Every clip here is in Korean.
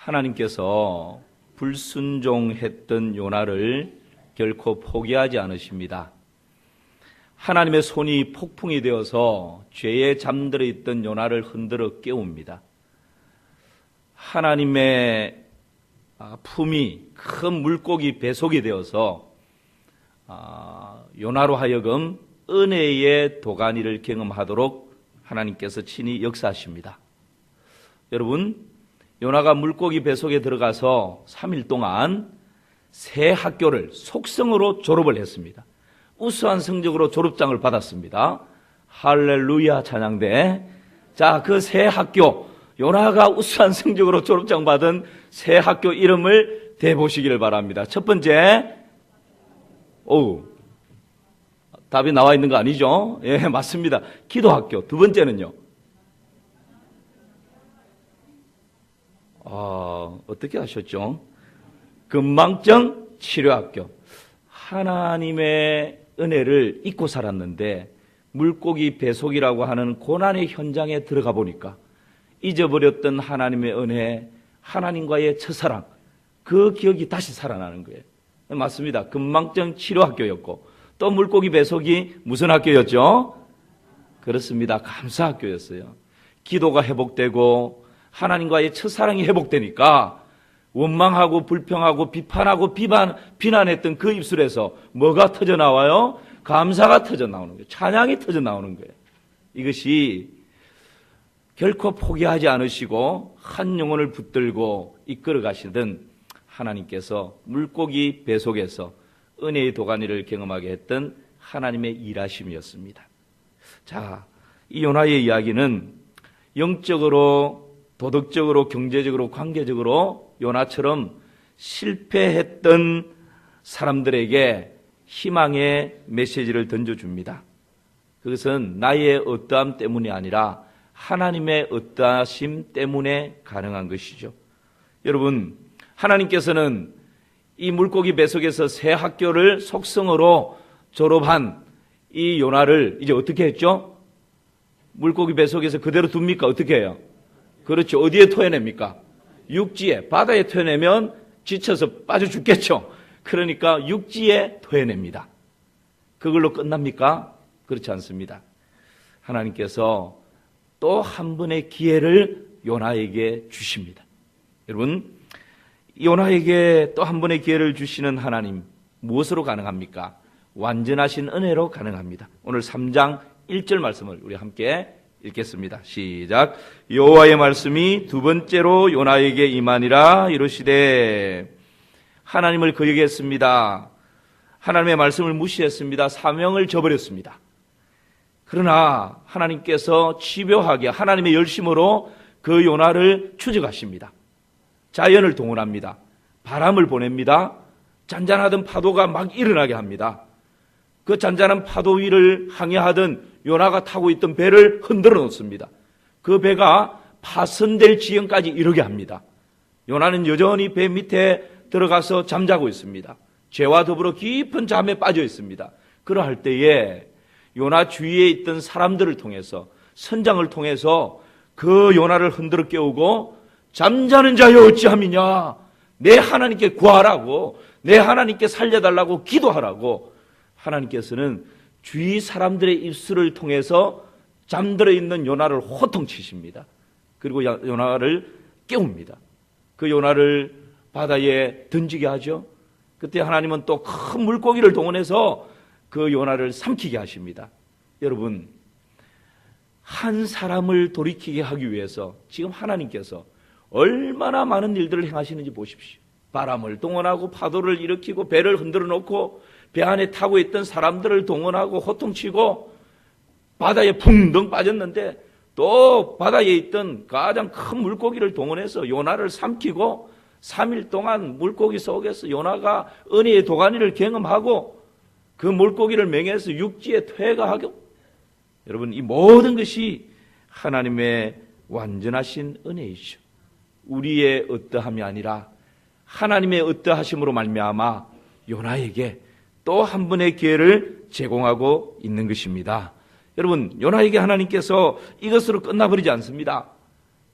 하나님께서 불순종했던 요나를 결코 포기하지 않으십니다. 하나님의 손이 폭풍이 되어서 죄에 잠들어 있던 요나를 흔들어 깨웁니다. 하나님의 품이 큰 물고기 배속이 되어서 요나로 하여금 은혜의 도가니를 경험하도록 하나님께서 친히 역사하십니다. 여러분, 요나가 물고기 배속에 들어가서 3일 동안 새 학교를 속성으로 졸업을 했습니다. 우수한 성적으로 졸업장을 받았습니다. 할렐루야 찬양대. 자, 그 새 학교, 요나가 우수한 성적으로 졸업장 받은 새 학교 이름을 대보시기를 바랍니다. 첫 번째, 답이 나와 있는 거 아니죠? 예, 맞습니다. 기도학교. 두 번째는요? 어떻게 하셨죠? 건망증 치료학교. 하나님의 은혜를 잊고 살았는데 물고기 배속이라고 하는 고난의 현장에 들어가 보니까 잊어버렸던 하나님의 은혜, 하나님과의 첫사랑, 그 기억이 다시 살아나는 거예요. 맞습니다. 건망증 치료학교였고 또 물고기 배속이 무슨 학교였죠? 그렇습니다. 감사학교였어요. 기도가 회복되고 하나님과의 첫사랑이 회복되니까 원망하고 불평하고 비판하고 비난했던 그 입술에서 뭐가 터져 나와요? 감사가 터져 나오는 거예요. 찬양이 터져 나오는 거예요. 이것이 결코 포기하지 않으시고 한 영혼을 붙들고 이끌어 가시던 하나님께서 물고기 배속에서 은혜의 도가니를 경험하게 했던 하나님의 일하심이었습니다. 자, 이 요나의 이야기는 영적으로, 도덕적으로, 경제적으로, 관계적으로 요나처럼 실패했던 사람들에게 희망의 메시지를 던져줍니다. 그것은 나의 어떠함 때문이 아니라 하나님의 어떠하심 때문에 가능한 것이죠. 여러분, 하나님께서는 이 물고기 배속에서 새 학교를 속성으로 졸업한 이 요나를 이제 어떻게 했죠? 물고기 배속에서 그대로 둡니까? 어떻게 해요? 그렇죠. 어디에 토해냅니까? 육지에, 바다에 토해내면 지쳐서 빠져 죽겠죠. 그러니까 육지에 토해냅니다. 그걸로 끝납니까? 그렇지 않습니다. 하나님께서 또 한 번의 기회를 요나에게 주십니다. 여러분, 요나에게 또 한 번의 기회를 주시는 하나님, 무엇으로 가능합니까? 완전하신 은혜로 가능합니다. 오늘 3장 1절 말씀을 우리 함께 읽겠습니다. 시작. 여호와의 말씀이 두 번째로 요나에게 임하니라 이르시되, 하나님을 거역했습니다. 하나님의 말씀을 무시했습니다. 사명을 저버렸습니다. 그러나 하나님께서 집요하게 하나님의 열심으로 그 요나를 추적하십니다. 자연을 동원합니다. 바람을 보냅니다. 잔잔하던 파도가 막 일어나게 합니다. 그 잔잔한 파도 위를 항해하던 요나가 타고 있던 배를 흔들어 놓습니다. 그 배가 파손될 지경까지 이르게 합니다. 요나는 여전히 배 밑에 들어가서 잠자고 있습니다. 죄와 더불어 깊은 잠에 빠져 있습니다. 그러할 때에 요나 주위에 있던 사람들을 통해서, 선장을 통해서 그 요나를 흔들어 깨우고, 잠자는 자여 어찌함이냐, 내 하나님께 구하라고, 내 하나님께 살려달라고 기도하라고 하나님께서는 주위 사람들의 입술을 통해서 잠들어 있는 요나를 호통치십니다. 그리고 요나를 깨웁니다. 그 요나를 바다에 던지게 하죠. 그때 하나님은 또 큰 물고기를 동원해서 그 요나를 삼키게 하십니다. 여러분, 한 사람을 돌이키게 하기 위해서 지금 하나님께서 얼마나 많은 일들을 행하시는지 보십시오. 바람을 동원하고 파도를 일으키고 배를 흔들어 놓고 배 안에 타고 있던 사람들을 동원하고 호통치고 바다에 붕덩 빠졌는데 또 바다에 있던 가장 큰 물고기를 동원해서 요나를 삼키고 3일 동안 물고기 속에서 요나가 은혜의 도가니를 경험하고 그 물고기를 맹해서 육지에 퇴가하고, 여러분, 이 모든 것이 하나님의 완전하신 은혜이죠. 우리의 어떠함이 아니라 하나님의 어떠하심으로 말미암아 요나에게 또 한 번의 기회를 제공하고 있는 것입니다. 여러분, 요나에게 하나님께서 이것으로 끝나버리지 않습니다.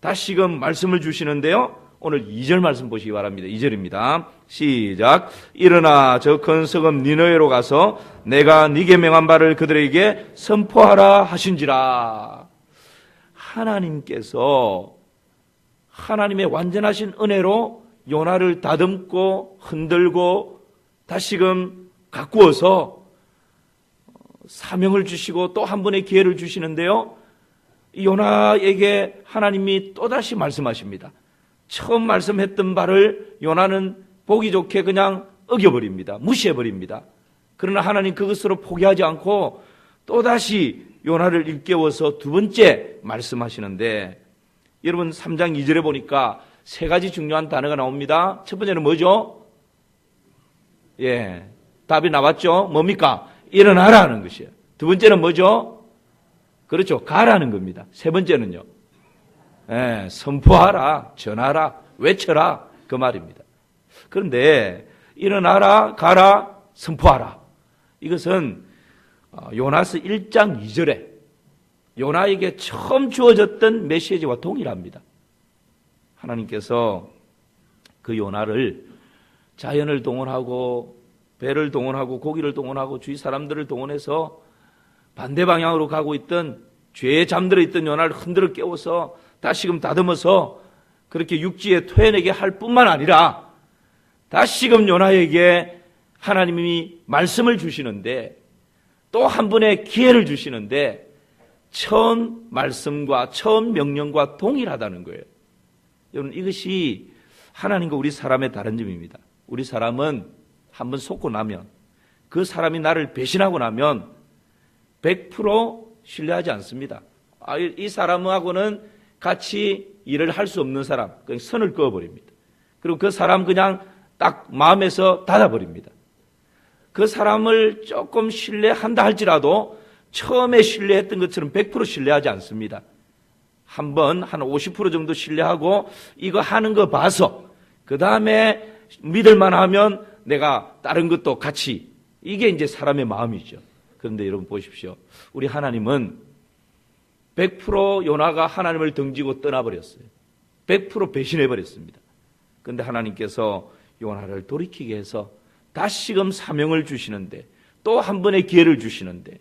다시금 말씀을 주시는데요, 오늘 2절 말씀 보시기 바랍니다. 2절입니다. 시작. 일어나 저 큰 성읍 니느웨로 가서 내가 네게 명한 바를 그들에게 선포하라 하신지라. 하나님께서 하나님의 완전하신 은혜로 요나를 다듬고 흔들고 다시금 가꾸어서 사명을 주시고 또 한 번의 기회를 주시는데요. 요나에게 하나님이 또다시 말씀하십니다. 처음 말씀했던 바를 요나는 보기 좋게 그냥 어겨버립니다. 무시해버립니다. 그러나 하나님 그것으로 포기하지 않고 또다시 요나를 일깨워서 두 번째 말씀하시는데, 여러분 3장 2절에 보니까 세 가지 중요한 단어가 나옵니다. 첫 번째는 뭐죠? 답이 나왔죠? 뭡니까? 일어나라 하는 것이에요. 두 번째는 뭐죠? 그렇죠. 가라는 겁니다. 세 번째는요. 선포하라, 전하라, 외쳐라 그 말입니다. 그런데 일어나라, 가라, 선포하라. 이것은 요나서 1장 2절에 요나에게 처음 주어졌던 메시지와 동일합니다. 하나님께서 그 요나를 자연을 동원하고 배를 동원하고 고기를 동원하고 주위 사람들을 동원해서 반대 방향으로 가고 있던 죄에 잠들어 있던 요나를 흔들어 깨워서 다시금 다듬어서 그렇게 육지에 토해내게 할 뿐만 아니라 다시금 요나에게 하나님이 말씀을 주시는데 또 한 번의 기회를 주시는데 처음 말씀과 처음 명령과 동일하다는 거예요. 여러분 이것이 하나님과 우리 사람의 다른 점입니다. 우리 사람은 한번 속고 나면 그 사람이 나를 배신하고 나면 100% 신뢰하지 않습니다. 이 사람하고는 같이 일을 할 수 없는 사람, 그냥 선을 그어버립니다. 그리고 그 사람 그냥 딱 마음에서 닫아버립니다. 그 사람을 조금 신뢰한다 할지라도 처음에 신뢰했던 것처럼 100% 신뢰하지 않습니다. 한번 한 50% 정도 신뢰하고 이거 하는 거 봐서 그 다음에 믿을만 하면 내가 다른 것도 같이, 이게 이제 사람의 마음이죠. 그런데 여러분 보십시오. 우리 하나님은 100% 요나가 하나님을 등지고 떠나버렸어요. 100% 배신해버렸습니다. 그런데 하나님께서 요나를 돌이키게 해서 다시금 사명을 주시는데 또 한 번의 기회를 주시는데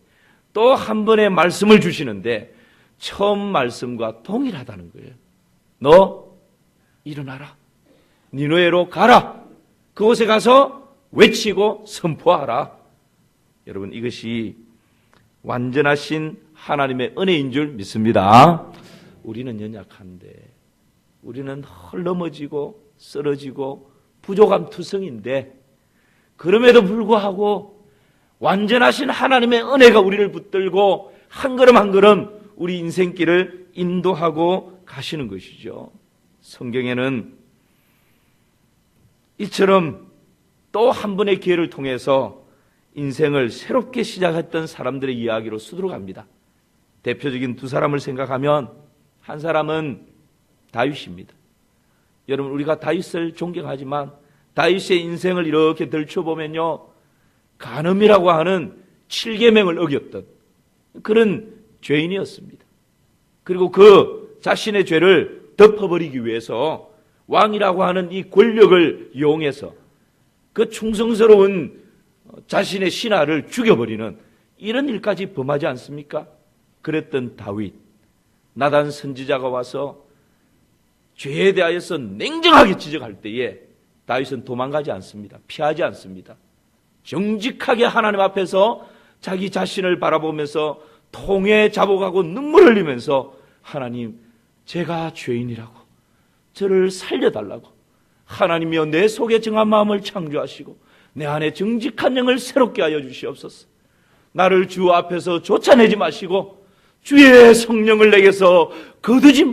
또 한 번의 말씀을 주시는데 처음 말씀과 동일하다는 거예요. 너 일어나라. 니느웨로 가라. 그곳에 가서 외치고 선포하라. 여러분 이것이 완전하신 하나님의 은혜인 줄 믿습니다. 우리는 연약한데, 우리는 헐넘어지고 쓰러지고 부족함 투성인데, 그럼에도 불구하고 완전하신 하나님의 은혜가 우리를 붙들고 한 걸음 한 걸음 우리 인생길을 인도하고 가시는 것이죠. 성경에는 이처럼 또 한 번의 기회를 통해서 인생을 새롭게 시작했던 사람들의 이야기로 수두룩합니다. 대표적인 두 사람을 생각하면 한 사람은 다윗입니다. 여러분 우리가 다윗을 존경하지만 다윗의 인생을 이렇게 들춰보면요, 간음이라고 하는 7계명을 어겼던 그런 죄인이었습니다. 그리고 그 자신의 죄를 덮어버리기 위해서 왕이라고 하는 이 권력을 이용해서 그 충성스러운 자신의 신하를 죽여버리는 이런 일까지 범하지 않습니까? 그랬던 다윗, 나단 선지자가 와서 죄에 대하여서 냉정하게 지적할 때에 다윗은 도망가지 않습니다. 피하지 않습니다. 정직하게 하나님 앞에서 자기 자신을 바라보면서 통에 자복하고 눈물 흘리면서 하나님, 제가 죄인이라고 저를 살려달라고, 하나님이여 내 속에 정한 마음을 창조하시고 내 안에 정직한 영을 새롭게 하여 주시옵소서. 나를 주 앞에서 쫓아내지 마시고 주의 성령을 내게서 거두지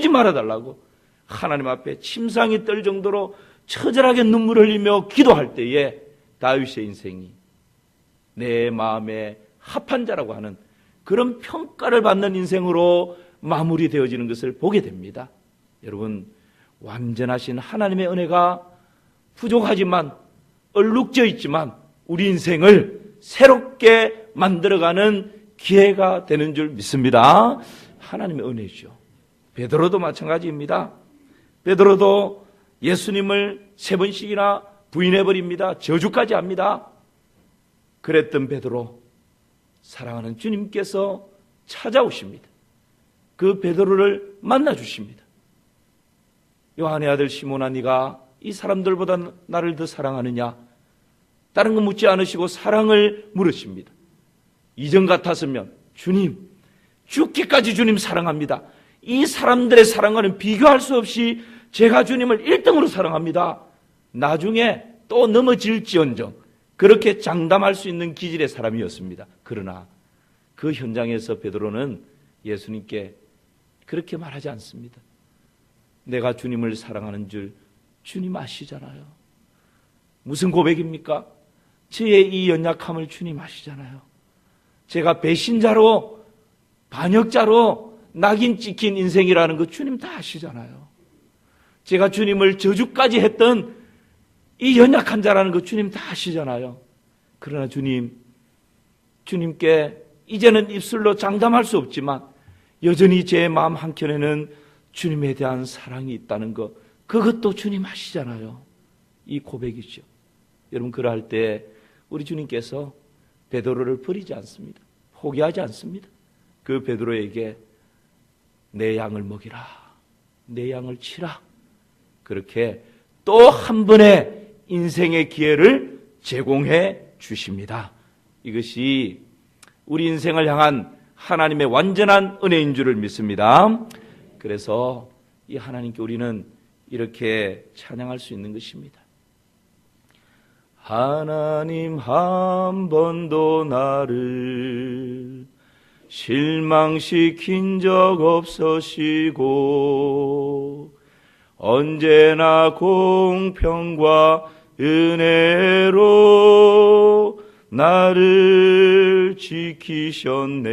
말아달라고 하나님 앞에 침상이 떨 정도로 처절하게 눈물 흘리며 기도할 때에 다윗의 인생이 내 마음에 합한 자라고 하는 그런 평가를 받는 인생으로 마무리되어지는 것을 보게 됩니다. 여러분, 완전하신 하나님의 은혜가 부족하지만 얼룩져 있지만 우리 인생을 새롭게 만들어가는 기회가 되는 줄 믿습니다. 하나님의 은혜죠. 베드로도 마찬가지입니다. 베드로도 예수님을 3번씩이나 부인해버립니다. 저주까지 합니다. 그랬던 베드로, 사랑하는 주님께서 찾아오십니다. 그 베드로를 만나주십니다. 요한의 아들 시몬아, 네가 이 사람들보다 나를 더 사랑하느냐? 다른 거 묻지 않으시고 사랑을 물으십니다. 이전 같았으면 주님, 죽기까지 주님 사랑합니다. 이 사람들의 사랑과는 비교할 수 없이 제가 주님을 1등으로 사랑합니다. 나중에 또 넘어질지언정 그렇게 장담할 수 있는 기질의 사람이었습니다. 그러나 그 현장에서 베드로는 예수님께 그렇게 말하지 않습니다. 내가 주님을 사랑하는 줄 주님 아시잖아요. 무슨 고백입니까? 저의 이 연약함을 주님 아시잖아요. 제가 배신자로, 반역자로 낙인 찍힌 인생이라는 거 주님 다 아시잖아요. 제가 주님을 저주까지 했던 이 연약한 자라는 거 주님 다 아시잖아요. 그러나 주님께 이제는 입술로 장담할 수 없지만 여전히 제 마음 한켠에는 주님에 대한 사랑이 있다는 것, 그것도 주님 아시잖아요. 이 고백이죠. 여러분, 그러할 때 우리 주님께서 베드로를 버리지 않습니다. 포기하지 않습니다. 그 베드로에게 내 양을 먹이라, 내 양을 치라, 그렇게 또 한 번의 인생의 기회를 제공해 주십니다. 이것이 우리 인생을 향한 하나님의 완전한 은혜인 줄을 믿습니다. 그래서 이 하나님께 우리는 이렇게 찬양할 수 있는 것입니다. 하나님, 한 번도 나를 실망시킨 적 없으시고 언제나 공평과 은혜로 나를 지키셨네.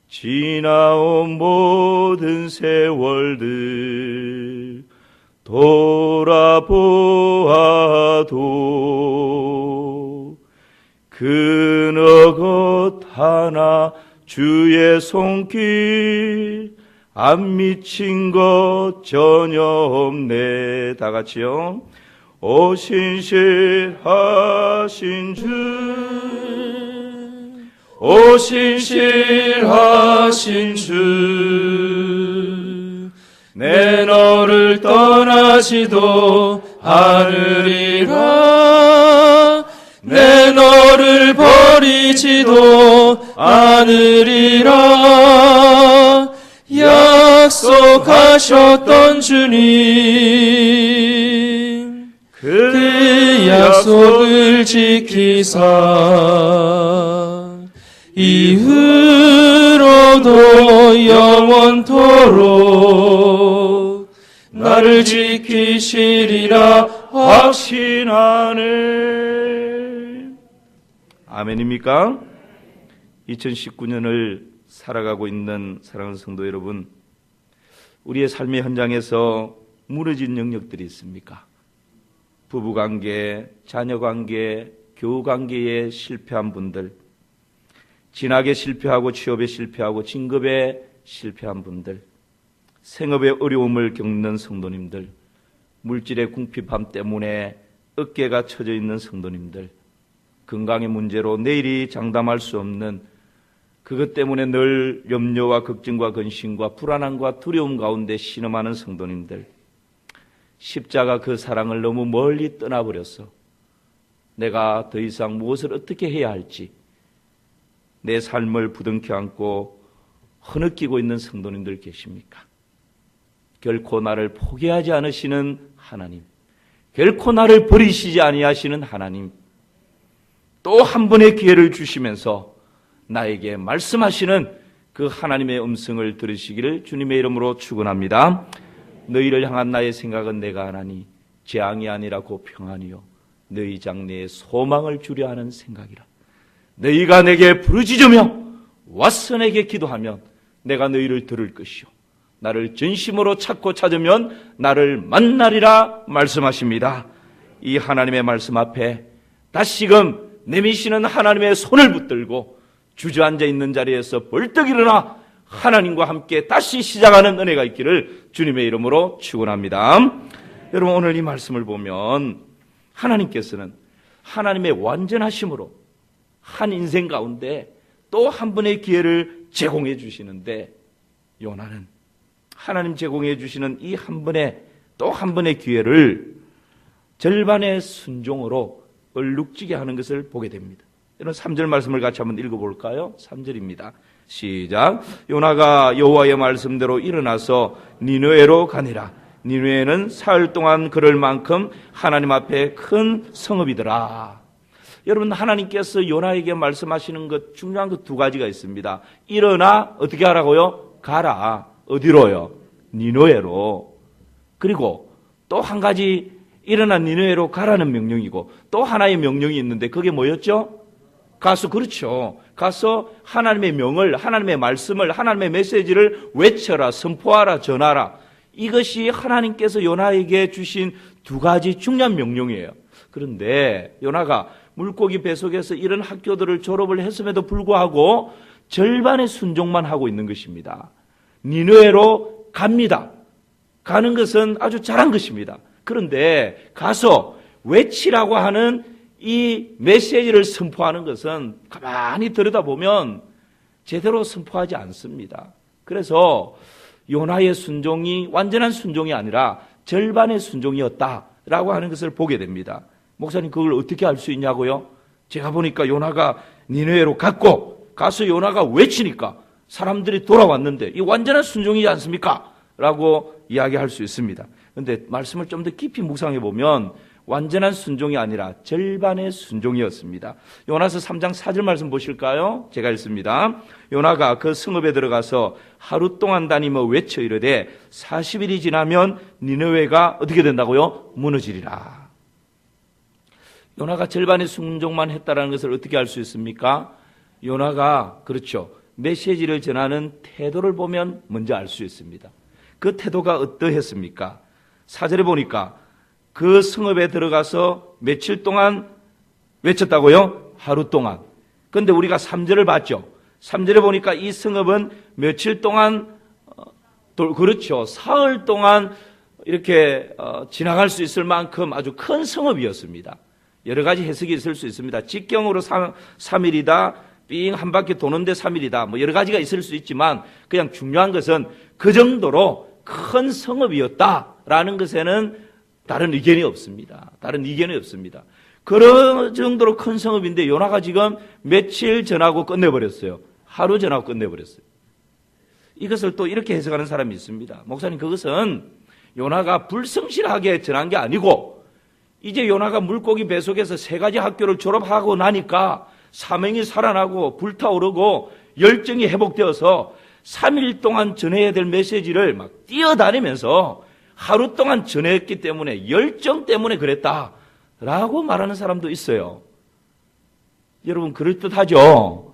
지나온 모든 세월들 돌아보아도 그너 것 하나 주의 손길 안 미친 것 전혀 없네. 다 같이요. 오 신실하신 주, 오 신실하신 주, 내 너를 떠나지도 않으리라, 내 너를 버리지도 않으리라. 약속하셨던 주님, 그 약속을 지키사 이후로도 영원토록 나를 지키시리라 확신하네. 아멘입니까? 2019년을 살아가고 있는 사랑하는 성도 여러분, 우리의 삶의 현장에서 무너진 영역들이 있습니까? 부부관계, 자녀관계, 교우관계에 실패한 분들, 진학에 실패하고 취업에 실패하고 진급에 실패한 분들, 생업의 어려움을 겪는 성도님들, 물질의 궁핍함 때문에 어깨가 처져 있는 성도님들, 건강의 문제로 내일이 장담할 수 없는 그것 때문에 늘 염려와 걱정과 근심과 불안함과 두려움 가운데 신음하는 성도님들, 십자가 그 사랑을 너무 멀리 떠나버렸어. 내가 더 이상 무엇을 어떻게 해야 할지 내 삶을 부둥켜 안고 흐느끼고 있는 성도님들 계십니까? 결코 나를 포기하지 않으시는 하나님, 결코 나를 버리시지 아니하시는 하나님, 또 한 번의 기회를 주시면서 나에게 말씀하시는 그 하나님의 음성을 들으시기를 주님의 이름으로 축원합니다. 너희를 향한 나의 생각은 내가 하나니 재앙이 아니라 곧 평안이요 너희 장래에 소망을 주려 하는 생각이라. 너희가 내게 부르짖으며 와서 내게 기도하면 내가 너희를 들을 것이요 나를 전심으로 찾고 찾으면 나를 만나리라 말씀하십니다. 이 하나님의 말씀 앞에 다시금 내미시는 하나님의 손을 붙들고 주저앉아 있는 자리에서 벌떡 일어나 하나님과 함께 다시 시작하는 은혜가 있기를 주님의 이름으로 축원합니다. 여러분, 오늘 이 말씀을 보면 하나님께서는 하나님의 완전하심으로 한 인생 가운데 또 한 번의 기회를 제공해 주시는데, 요나는 하나님 제공해 주시는 이 한 번의 또 한 번의 기회를 절반의 순종으로 얼룩지게 하는 것을 보게 됩니다. 여러분, 3절 말씀을 같이 한번 읽어볼까요? 3절입니다. 시작. 요나가 여호와의 말씀대로 일어나서 니느웨로 가니라. 니느웨는 사흘 동안 걸을 만큼 하나님 앞에 큰 성읍이더라. 여러분, 하나님께서 요나에게 말씀하시는 것 중요한 것 두 가지가 있습니다. 일어나 어떻게 하라고요? 가라. 어디로요? 니느웨로. 그리고 또 한 가지, 일어나 니느웨로 가라는 명령이고 또 하나의 명령이 있는데 그게 뭐였죠? 가서, 그렇죠. 가서 하나님의 명을, 하나님의 말씀을, 하나님의 메시지를 외쳐라, 선포하라, 전하라. 이것이 하나님께서 요나에게 주신 두 가지 중요한 명령이에요. 그런데 요나가 물고기 뱃속에서 이런 학교들을 졸업을 했음에도 불구하고 절반의 순종만 하고 있는 것입니다. 니느웨로 갑니다. 가는 것은 아주 잘한 것입니다. 그런데 가서 외치라고 하는 이 메시지를 선포하는 것은 가만히 들여다보면 제대로 선포하지 않습니다. 그래서 요나의 순종이 완전한 순종이 아니라 절반의 순종이었다라고 하는 것을 보게 됩니다. 목사님, 그걸 어떻게 알 수 있냐고요? 제가 보니까 요나가 니느웨로 갔고 가서 요나가 외치니까 사람들이 돌아왔는데 이 완전한 순종이지 않습니까? 라고 이야기할 수 있습니다. 그런데 말씀을 좀 더 깊이 묵상해 보면 완전한 순종이 아니라 절반의 순종이었습니다. 요나서 3장 4절 말씀 보실까요? 제가 읽습니다. 요나가 그 성읍에 들어가서 하루 동안 다니며 외쳐 이르되 40일이 지나면 니느웨가 어떻게 된다고요? 무너지리라. 요나가 절반의 순종만 했다는 것을 어떻게 알 수 있습니까? 요나가, 그렇죠, 메시지를 전하는 태도를 보면 먼저 알 수 있습니다. 그 태도가 어떠했습니까? 4절에 보니까 그 성읍에 들어가서 며칠 동안 외쳤다고요? 하루 동안. 그런데 우리가 3절을 봤죠. 3절에 보니까 이 성읍은 며칠 동안, 그렇죠, 사흘 동안 이렇게 지나갈 수 있을 만큼 아주 큰 성읍이었습니다. 여러 가지 해석이 있을 수 있습니다. 직경으로 3일이다, 삥 한 바퀴 도는데 3일이다, 뭐 여러 가지가 있을 수 있지만 그냥 중요한 것은 그 정도로 큰 성읍이었다라는 것에는 다른 의견이 없습니다. 다른 의견이 없습니다. 그런 정도로 큰 성읍인데 요나가 지금 며칠 전하고 끝내버렸어요. 하루 전하고 끝내버렸어요. 이것을 또 이렇게 해석하는 사람이 있습니다. 목사님, 그것은 요나가 불성실하게 전한 게 아니고 이제 요나가 물고기 뱃속에서 3가지 학교를 졸업하고 나니까 사명이 살아나고 불타오르고 열정이 회복되어서 3일 동안 전해야 될 메시지를 막 뛰어다니면서 하루 동안 전했기 때문에 열정 때문에 그랬다라고 말하는 사람도 있어요. 여러분, 그럴듯하죠?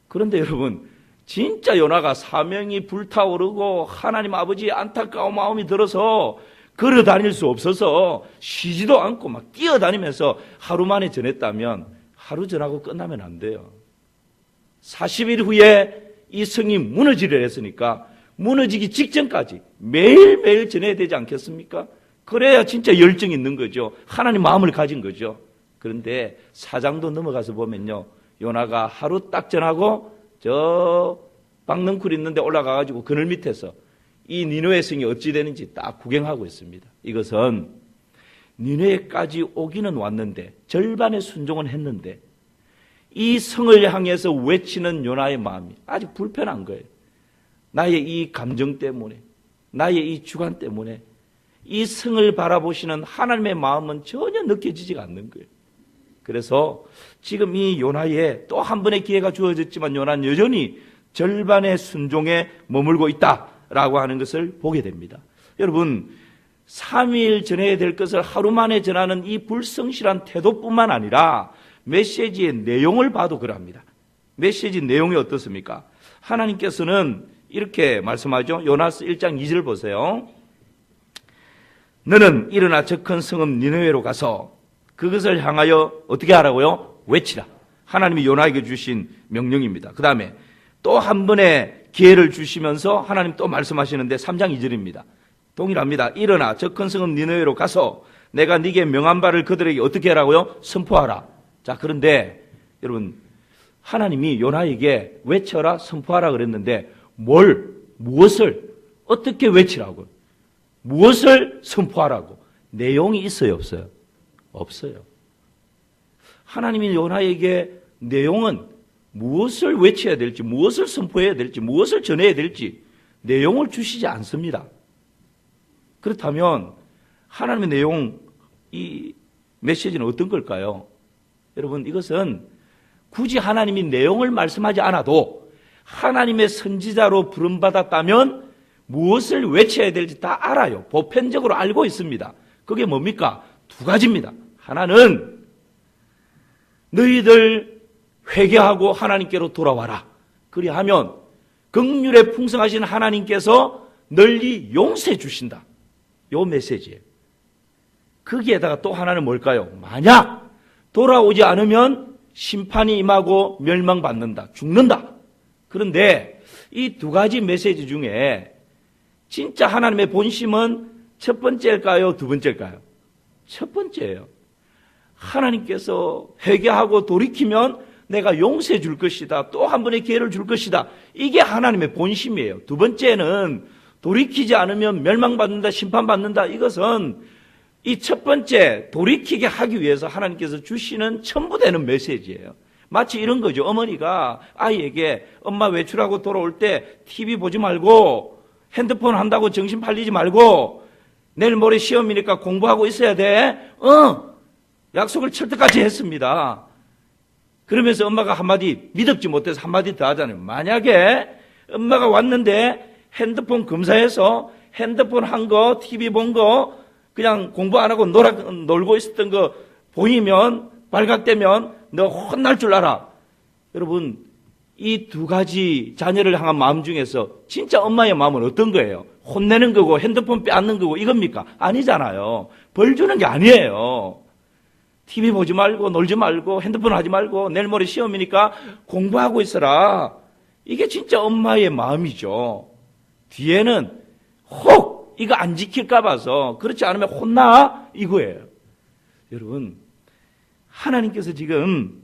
그런데 여러분, 진짜 요나가 사명이 불타오르고 하나님 아버지의 안타까운 마음이 들어서 걸어 다닐 수 없어서 쉬지도 않고 막 뛰어다니면서 하루 만에 전했다면 하루 전하고 끝나면 안 돼요. 40일 후에 이 성이 무너지려 했으니까 무너지기 직전까지 매일매일 전해야 되지 않겠습니까? 그래야 진짜 열정이 있는 거죠. 하나님 마음을 가진 거죠. 그런데 4장도 넘어가서 보면요, 요나가 하루 딱 전하고 저 박넝쿨 있는데 올라가가지고 그늘 밑에서 이 니느웨 성이 어찌 되는지 딱 구경하고 있습니다. 이것은 니느웨까지 오기는 왔는데 절반의 순종은 했는데 이 성을 향해서 외치는 요나의 마음이 아주 불편한 거예요. 나의 이 감정 때문에, 나의 이 주관 때문에 이 성을 바라보시는 하나님의 마음은 전혀 느껴지지가 않는 거예요. 그래서 지금 이 요나에 또 한 번의 기회가 주어졌지만 요나는 여전히 절반의 순종에 머물고 있다라고 하는 것을 보게 됩니다. 여러분, 3일 전해야 될 것을 하루 만에 전하는 이 불성실한 태도뿐만 아니라 메시지의 내용을 봐도 그럽니다. 메시지 내용이 어떻습니까? 하나님께서는 이렇게 말씀하죠. 요나서 1장 2절 보세요. 너는 일어나 저 큰 성읍 니느웨로 가서 그것을 향하여 어떻게 하라고요? 외치라. 하나님이 요나에게 주신 명령입니다. 그 다음에 또 한 번의 기회를 주시면서 하나님 또 말씀하시는데 3장 2절입니다. 동일합니다. 일어나 저 큰 성읍 니느웨로 가서 내가 네게 명한 바를 그들에게 어떻게 하라고요? 선포하라. 자, 그런데 여러분, 하나님이 요나에게 외쳐라, 선포하라 그랬는데 무엇을 어떻게 외치라고요? 무엇을 선포하라고? 내용이 있어요, 없어요? 없어요. 하나님이 요나에게 내용은 무엇을 외쳐야 될지, 무엇을 선포해야 될지, 무엇을 전해야 될지 내용을 주시지 않습니다. 그렇다면 하나님의 내용, 이 메시지는 어떤 걸까요? 여러분, 이것은 굳이 하나님이 내용을 말씀하지 않아도 하나님의 선지자로 부름받았다면 무엇을 외쳐야 될지 다 알아요. 보편적으로 알고 있습니다. 그게 뭡니까? 두 가지입니다. 하나는 너희들 회개하고 하나님께로 돌아와라. 그리하면 긍휼에 풍성하신 하나님께서 널리 용서해 주신다. 요 메시지예요. 거기에다가 또 하나는 뭘까요? 만약 돌아오지 않으면 심판이 임하고 멸망받는다. 죽는다. 그런데 이 두 가지 메시지 중에 진짜 하나님의 본심은 첫 번째일까요? 두 번째일까요? 첫 번째예요. 하나님께서 회개하고 돌이키면 내가 용서해 줄 것이다. 또 한 번의 기회를 줄 것이다. 이게 하나님의 본심이에요. 두 번째는 돌이키지 않으면 멸망받는다, 심판받는다. 이것은 이 첫 번째 돌이키게 하기 위해서 하나님께서 주시는 첨부되는 메시지예요. 마치 이런 거죠. 어머니가 아이에게 엄마 외출하고 돌아올 때 TV 보지 말고 핸드폰 한다고 정신 팔리지 말고 내일 모레 시험이니까 공부하고 있어야 돼. 약속을 철떡같이 했습니다. 그러면서 엄마가 한마디 믿었지 못해서 한마디 더 하잖아요. 만약에 엄마가 왔는데 핸드폰 검사해서 핸드폰 한 거, TV 본 거 그냥 공부 안 하고 놀고 있었던 거 보이면 발각되면 너 혼날 줄 알아. 여러분, 이 두 가지 자녀를 향한 마음 중에서 진짜 엄마의 마음은 어떤 거예요? 혼내는 거고 핸드폰 빼앗는 거고 이겁니까? 아니잖아요. 벌 주는 게 아니에요. TV 보지 말고 놀지 말고 핸드폰 하지 말고 내일 모레 시험이니까 공부하고 있어라. 이게 진짜 엄마의 마음이죠. 뒤에는 혹 이거 안 지킬까 봐서 그렇지 않으면 혼나 이거예요. 여러분, 하나님께서 지금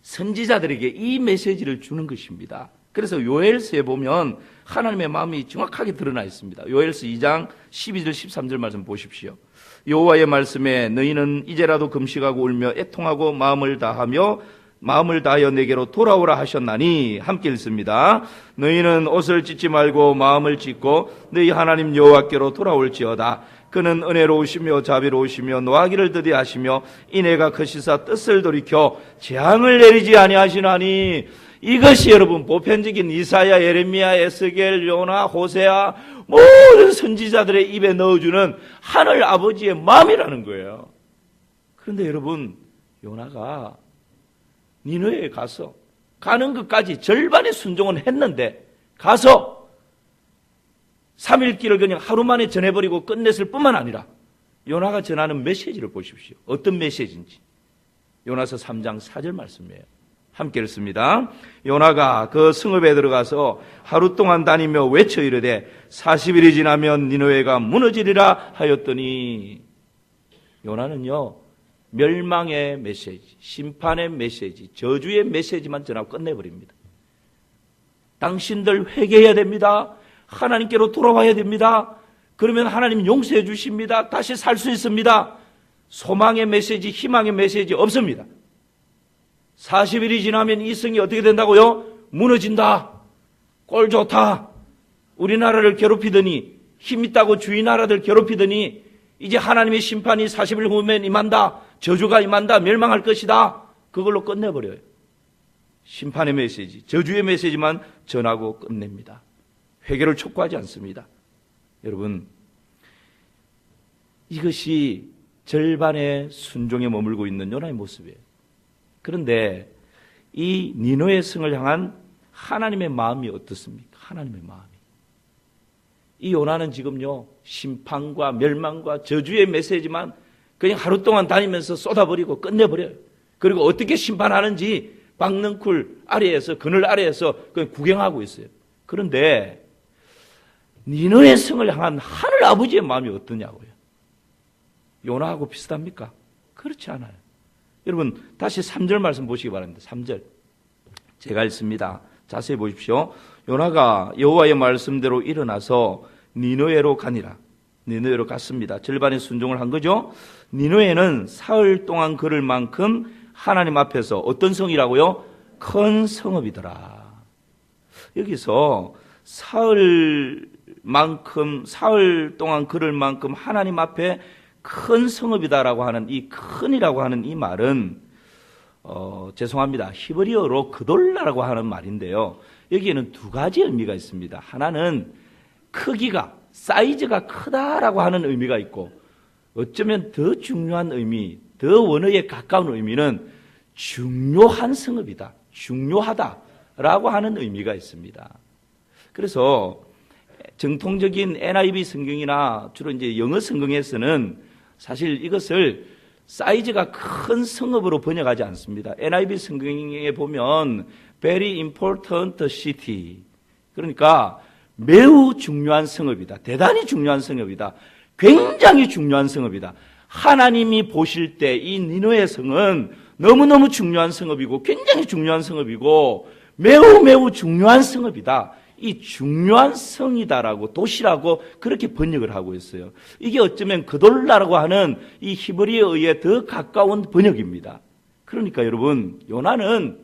선지자들에게 이 메시지를 주는 것입니다. 그래서 요엘서에 보면 하나님의 마음이 정확하게 드러나 있습니다. 요엘서 2장 12절 13절 말씀 보십시오. 여호와의 말씀에 너희는 이제라도 금식하고 울며 애통하고 마음을 다하여 내게로 돌아오라 하셨나니 함께 읽습니다. 너희는 옷을 찢지 말고 마음을 찢고 너희 하나님 여호와께로 돌아올지어다. 그는 은혜로우시며 자비로우시며 노하기를 더디하시며 이내가 크시사 뜻을 돌이켜 재앙을 내리지 아니하시나니. 이것이 여러분 보편적인 이사야, 예레미야, 에스겔, 요나, 호세아 모든 선지자들의 입에 넣어주는 하늘 아버지의 마음이라는 거예요. 그런데 여러분, 요나가 니느웨에 가서 가는 것까지 절반의 순종은 했는데 가서 3일 길을 그냥 하루 만에 전해버리고 끝냈을 뿐만 아니라 요나가 전하는 메시지를 보십시오. 어떤 메시지인지. 요나서 3장 4절 말씀이에요. 함께 읽습니다. 요나가 그 성읍에 들어가서 하루 동안 다니며 외쳐 이르되 40일이 지나면 니느웨가 무너지리라 하였더니. 요나는요, 멸망의 메시지, 심판의 메시지, 저주의 메시지만 전하고 끝내버립니다. 당신들 회개해야 됩니다. 하나님께로 돌아와야 됩니다. 그러면 하나님 용서해 주십니다. 다시 살 수 있습니다. 소망의 메시지, 희망의 메시지 없습니다. 40일이 지나면 이 성이 어떻게 된다고요? 무너진다. 꼴 좋다. 우리나라를 괴롭히더니, 힘있다고 주위 나라들 괴롭히더니 이제 하나님의 심판이 40일 후면 임한다. 저주가 임한다. 멸망할 것이다. 그걸로 끝내버려요. 심판의 메시지, 저주의 메시지만 전하고 끝냅니다. 회개를 촉구하지 않습니다. 여러분, 이것이 절반의 순종에 머물고 있는 요나의 모습이에요. 그런데 이 니느웨 성을 향한 하나님의 마음이 어떻습니까? 하나님의 마음이. 이 요나는 지금요, 심판과 멸망과 저주의 메시지만 그냥 하루 동안 다니면서 쏟아버리고 끝내버려요. 그리고 어떻게 심판하는지 박넝쿨 아래에서, 그늘 아래에서 그냥 구경하고 있어요. 그런데 니느웨 성을 향한 하늘 아버지의 마음이 어떠냐고요. 요나하고 비슷합니까? 그렇지 않아요. 여러분 다시 3절 말씀 보시기 바랍니다. 3절 제가 읽습니다. 자세히 보십시오. 요나가 여호와의 말씀대로 일어나서 니느웨로 가니라. 니느웨로 갔습니다. 절반의 순종을 한 거죠. 니느웨는 사흘 동안 걸을 만큼 하나님 앞에서 어떤 성이라고요? 큰 성읍이더라. 여기서 사흘 동안 걸을 만큼 하나님 앞에 큰 성읍이다라고 하는 이 큰이라고 하는 이 말은 죄송합니다. 히브리어로 그돌라라고 하는 말인데요. 여기에는 두 가지 의미가 있습니다. 하나는 크기가, 사이즈가 크다라고 하는 의미가 있고, 어쩌면 더 중요한 의미, 더 원어에 가까운 의미는 중요한 성읍이다, 중요하다라고 하는 의미가 있습니다. 그래서 정통적인 NIV 성경이나 주로 이제 영어 성경에서는 사실 이것을 사이즈가 큰 성읍으로 번역하지 않습니다. NIV 성경에 보면 very important city, 그러니까 매우 중요한 성읍이다, 대단히 중요한 성읍이다, 굉장히 중요한 성읍이다. 하나님이 보실 때 이 니느웨 성은 너무너무 중요한 성읍이고 굉장히 중요한 성읍이고 매우 중요한 성읍이다, 이 중요한 성이다라고, 도시라고 그렇게 번역을 하고 있어요. 이게 어쩌면 그돌라라고 하는 이 히브리어에 더 가까운 번역입니다. 그러니까 여러분, 요나는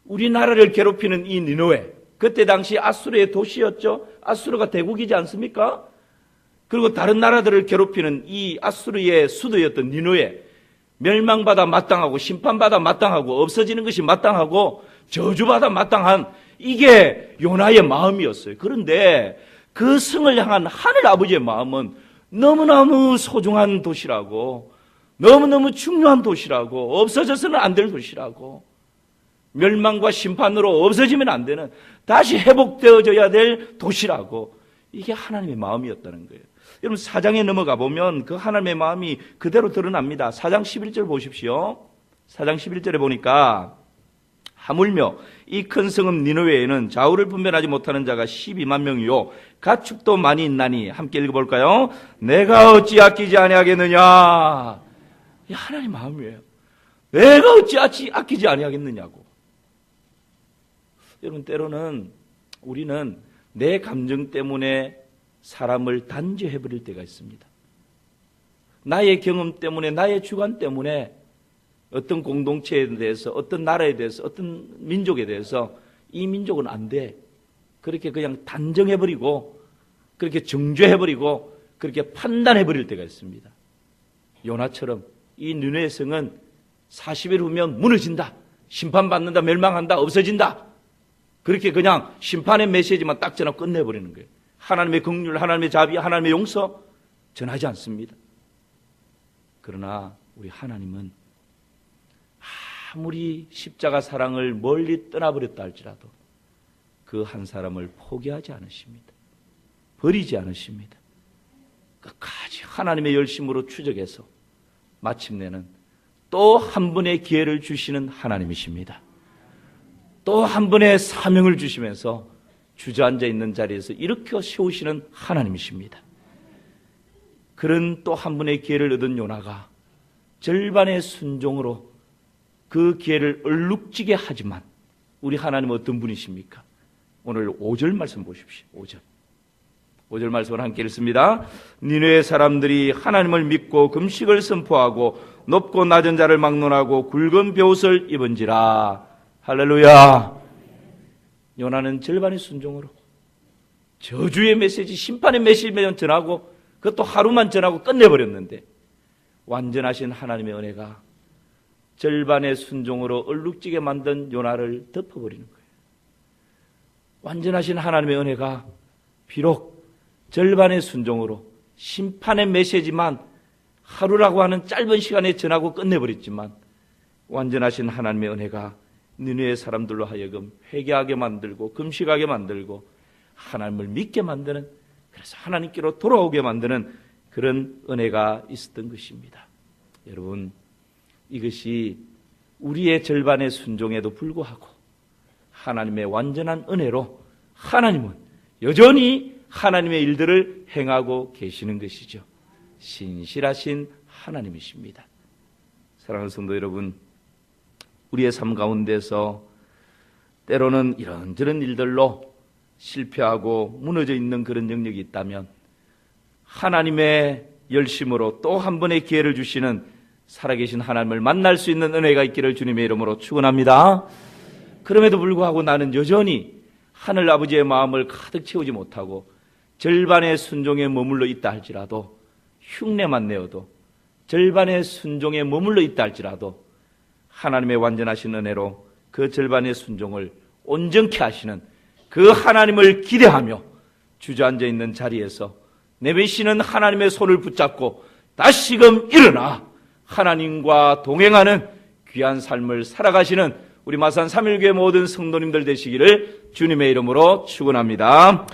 우리나라를 괴롭히는 이 니느웨, 그때 당시 아수르의 도시였죠. 아수르가 대국이지 않습니까? 그리고 다른 나라들을 괴롭히는 이 아수르의 수도였던 니느웨, 멸망받아 마땅하고 심판받아 마땅하고 없어지는 것이 마땅하고 저주받아 마땅한, 이게 요나의 마음이었어요. 그런데 그 성을 향한 하늘 아버지의 마음은 너무너무 소중한 도시라고, 너무너무 중요한 도시라고, 없어져서는 안 될 도시라고, 멸망과 심판으로 없어지면 안 되는, 다시 회복되어져야 될 도시라고, 이게 하나님의 마음이었다는 거예요. 여러분 4장에 넘어가 보면 그 하나님의 마음이 그대로 드러납니다. 4장 11절 보십시오. 4장 11절에 보니까 하물며 이 큰 성읍 니느웨에는 좌우를 분별하지 못하는 자가 12만 명이요 가축도 많이 있나니, 함께 읽어볼까요? 내가 어찌 아끼지 아니하겠느냐. 이 하나님 마음이에요. 내가 어찌 아끼지 아니하겠느냐고. 여러분 때로는 우리는 내 감정 때문에 사람을 단죄해버릴 때가 있습니다. 나의 경험 때문에, 나의 주관 때문에 어떤 공동체에 대해서, 어떤 나라에 대해서, 어떤 민족에 대해서 이 민족은 안 돼, 그렇게 그냥 단정해버리고 그렇게 정죄해버리고 그렇게 판단해버릴 때가 있습니다. 요나처럼 이 니느웨 성은 40일 후면 무너진다, 심판받는다, 멸망한다, 없어진다, 그렇게 그냥 심판의 메시지만 딱 전하고 끝내버리는 거예요. 하나님의 긍휼, 하나님의 자비, 하나님의 용서 전하지 않습니다. 그러나 우리 하나님은 아무리 십자가 사랑을 멀리 떠나버렸다 할지라도 그 한 사람을 포기하지 않으십니다. 버리지 않으십니다. 끝까지 하나님의 열심으로 추적해서 마침내는 또 한 번의 기회를 주시는 하나님이십니다. 또 한 번의 사명을 주시면서 주저앉아 있는 자리에서 일으켜 세우시는 하나님이십니다. 그런 또 한 번의 기회를 얻은 요나가 절반의 순종으로 그 기회를 얼룩지게 하지만, 우리 하나님은 어떤 분이십니까? 오늘 5절 말씀 보십시오. 5절 말씀을 함께 읽습니다. 니느웨 사람들이 하나님을 믿고 금식을 선포하고 높고 낮은 자를 막론하고 굵은 벼옷을 입은지라. 할렐루야. 요나는 절반의 순종으로 저주의 메시지, 심판의 메시지만 전하고 그것도 하루만 전하고 끝내버렸는데, 완전하신 하나님의 은혜가 절반의 순종으로 얼룩지게 만든 요나를 덮어버리는 거예요. 완전하신 하나님의 은혜가 비록 절반의 순종으로 심판의 메시지만 하루라고 하는 짧은 시간에 전하고 끝내버렸지만, 완전하신 하나님의 은혜가 니느웨 사람들로 하여금 회개하게 만들고 금식하게 만들고 하나님을 믿게 만드는, 그래서 하나님께로 돌아오게 만드는 그런 은혜가 있었던 것입니다. 여러분, 이것이 우리의 절반의 순종에도 불구하고 하나님의 완전한 은혜로 하나님은 여전히 하나님의 일들을 행하고 계시는 것이죠. 신실하신 하나님이십니다. 사랑하는 성도 여러분, 우리의 삶 가운데서 때로는 이런저런 일들로 실패하고 무너져 있는 그런 영역이 있다면 하나님의 열심으로 또 한 번의 기회를 주시는 살아계신 하나님을 만날 수 있는 은혜가 있기를 주님의 이름으로 축원합니다. 그럼에도 불구하고 나는 여전히 하늘 아버지의 마음을 가득 채우지 못하고 절반의 순종에 머물러 있다 할지라도, 흉내만 내어도 절반의 순종에 머물러 있다 할지라도 하나님의 완전하신 은혜로 그 절반의 순종을 온전케 하시는 그 하나님을 기대하며 주저앉아 있는 자리에서 내미시는 하나님의 손을 붙잡고 다시금 일어나 하나님과 동행하는 귀한 삶을 살아가시는 우리 마산 3.1교회 모든 성도님들 되시기를 주님의 이름으로 축원합니다.